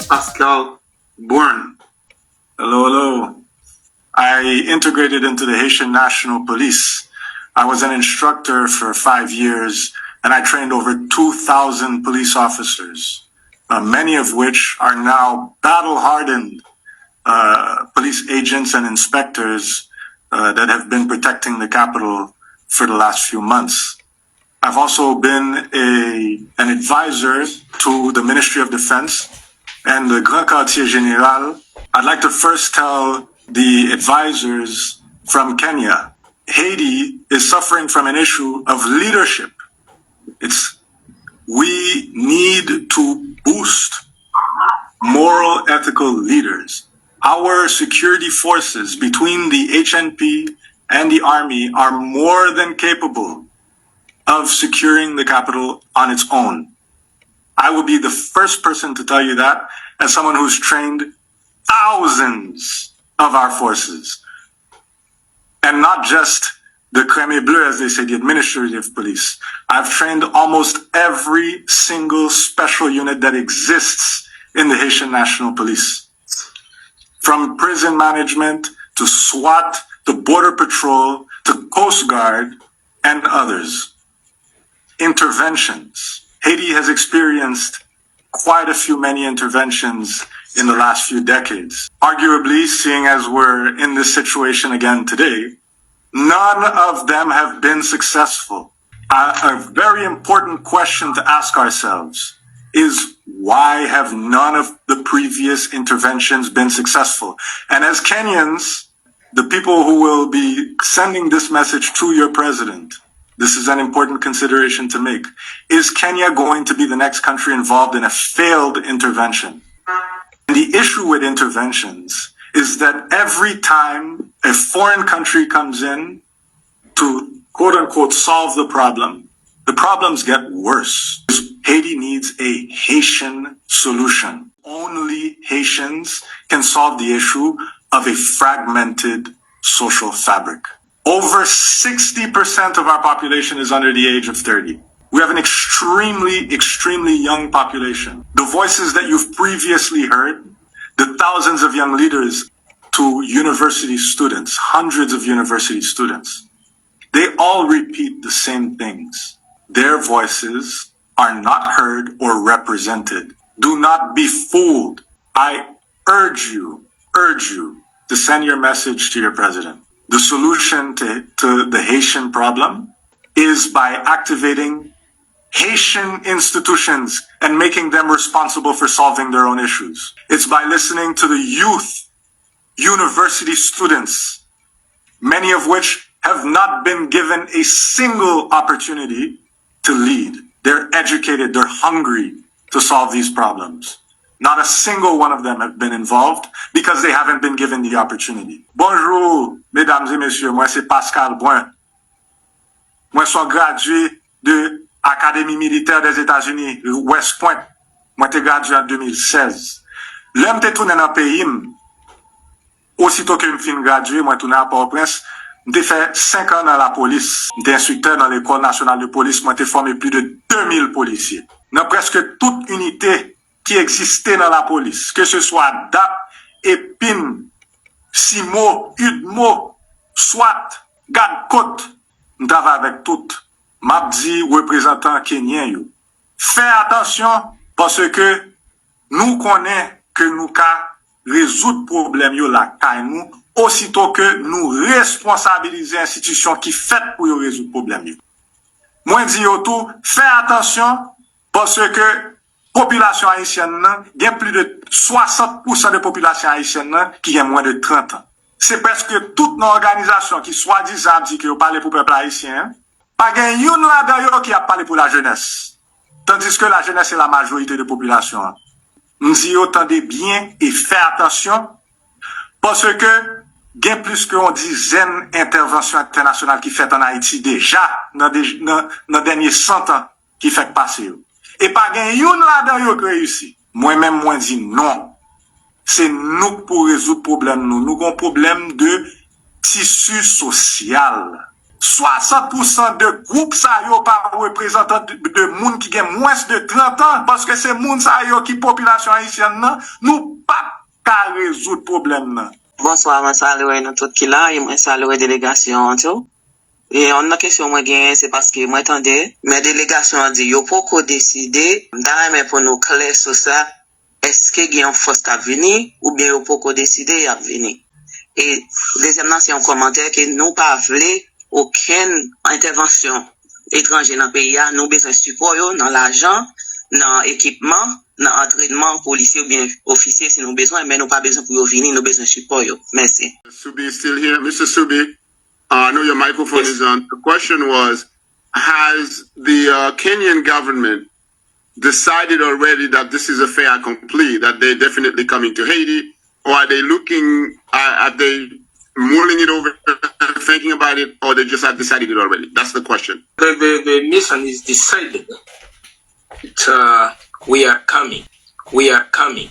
Pascal Brun. Hello, hello. I integrated into the Haitian National Police. I was an instructor for 5 years, and I trained over 2,000 police officers, many of which are now battle-hardened police agents and inspectors that have been protecting the capital for the last few months. I've also been an advisor to the Ministry of Defense and the Grand Quartier Général. I'd like to first tell the advisors from Kenya, Haiti is suffering from an issue of leadership. We need to boost moral, ethical leaders. Our security forces between the HNP and the army are more than capable of securing the capital on its own. I will be the first person to tell you that as someone who's trained thousands of our forces. And not just the crème et bleu, as they say, the administrative police. I've trained almost every single special unit that exists in the Haitian National Police. From prison management to SWAT, to Border Patrol, to Coast Guard, and others. Interventions. Haiti has experienced quite a few many interventions in the last few decades. Arguably, seeing as we're in this situation again today, none of them have been successful. A very important question to ask ourselves is, why have none of the previous interventions been successful? And as Kenyans, the people who will be sending this message to your president, this is an important consideration to make. Is Kenya going to be the next country involved in a failed intervention? And the issue with interventions is that every time a foreign country comes in to quote unquote solve the problems get worse. Haiti needs a Haitian solution. Only Haitians can solve the issue of a fragmented social fabric. Over 60% of our population is under the age of 30. We have an extremely young population. The voices that you've previously heard, the thousands of young leaders to university students, hundreds of university students, they all repeat the same things. Their voices are not heard or represented. Do not be fooled. I urge you to send your message to your president. The solution to the Haitian problem is by activating Haitian institutions and making them responsible for solving their own issues. It's by listening to the youth, university students, many of which have not been given a single opportunity to lead. They're educated, they're hungry to solve these problems. Not a single one of them have been involved because they haven't been given the opportunity. Bonjour, mesdames et messieurs, moi c'est Pascal Brun. Moi suis gradué de Académie militaire des États-Unis, West Point. Moi t'ai gradué en 2016. L'homme t'ai tourné dans le pays, aussitôt que je fin gradué, moi tourné à Port-au-Prince, j'ai fait 5 ans dans la police. J'étais instructeur dans l'école nationale de police, moi t'ai formé plus de 2000 policiers. Dans presque toute unité qui existait dans la police, que ce soit DAP, Épine, Simo, Udmo, SWAT, Garde-Côte, nous travaillons avec toutes. M'a dit représentant kenyan yo. Fais attention parce que nous connaissons que nous ka résoudre problème yo la kay nous aussitôt que nous responsabiliser institution qui fait pour yo résoudre problème yo. Moi dis yo tout, fais attention parce que population haïtienne il y a plus de 60% de population haïtienne qui a moins de 30 ans. C'est presque toute nos organisations qui soi-disant dit que yo parler pour peuple haïtien, pas gen yon là-dedans qui a parlé pour la jeunesse. Tandis que la jeunesse est la majorité de la population. Nous y entendez bien et faites attention parce que il y a plus qu'une dizaine d'interventions internationales qui fait en Haïti déjà dans les derniers 100 ans qui fait passer. Et pas gen yon là-dedans qui réussi. Moi-même, moi dis non. C'est nous pour résoudre le problème. Nous avons un problème de tissu social. 60% de groupe sa yo pa représentant de moun qui gen moins de 30 ans parce que c'est moun sa yo qui population haïtienne nan, nous pas ka résoudre problème nan. Bonsoir, je salue nous tout qui là, et je salue délégation tout. Et on a question moi gain c'est parce que moi attendais mes délégations ont dit yo poko décider mais pour nous clair sur ça est-ce que gain force à venir ou bien yo poko décider à venir. Et deuxièmement c'est un commentaire que nous pas voulons aucune intervention étrangère dans le pays, nous besoin de support dans l'argent, dans l'équipement, dans l'entraînement policier ou bien officier si nous besoin, mais nous pas besoin pour venir, nous besoin de support. Merci. Suubi is still here. Mr. Suubi, I know your microphone is on. The question was, has the Kenyan government decided already that this is a fait accompli, that they're definitely coming to Haiti, or are they looking, are they mulling it over, thinking about it, or they just have decided it already? That's the question. The mission is decided. We are coming. We are coming.